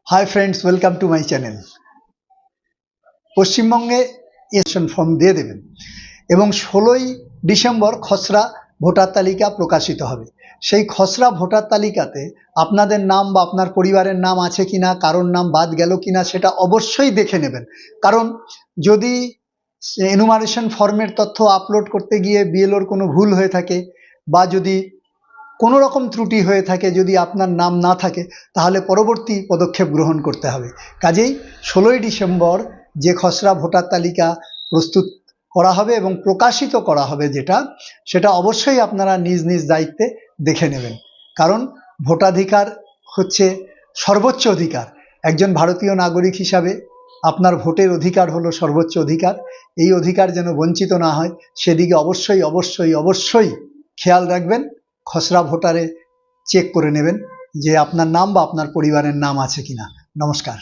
Hi friends, welcome to my channel. পশ্চিমবঙ্গে election form দিয়ে দেবেন এবং 16ই ডিসেম্বর খসড়া ভোটার তালিকা প্রকাশিত হবে। সেই খসড়া ভোটার তালিকাতে আপনাদের নাম বা আপনার পরিবারের নাম আছে কিনা, কারোর নাম বাদ গেল কিনা সেটা অবশ্যই দেখে নেবেন। কারণ যদি এনুমারেশন ফর্মের তথ্য আপলোড করতে গিয়ে বিএলওর কোনো ভুল হয়ে থাকে বা যদি কোনো রকম ত্রুটি হয়ে থাকে, যদি আপনার নাম না থাকে, তাহলে পরবর্তী পদক্ষেপ গ্রহণ করতে হবে। কাজেই 16ই ডিসেম্বর যে খসড়া ভোটার তালিকা প্রস্তুত করা হবে এবং প্রকাশিত করা হবে সেটা অবশ্যই আপনারা নিজ নিজ দায়িত্বে দেখে নেবেন। কারণ ভোটাধিকার হচ্ছে সর্বোচ্চ অধিকার। একজন ভারতীয় নাগরিক হিসাবে আপনার ভোটের অধিকার হলো সর্বোচ্চ অধিকার। এই অধিকার যেন বঞ্চিত না হয় সেদিকে অবশ্যই অবশ্যই অবশ্যই খেয়াল রাখবেন। খসড়া ভোটারে চেক করে নেবেন যে আপনার নাম বা আপনার পরিবারের নাম আছে কিনা। নমস্কার।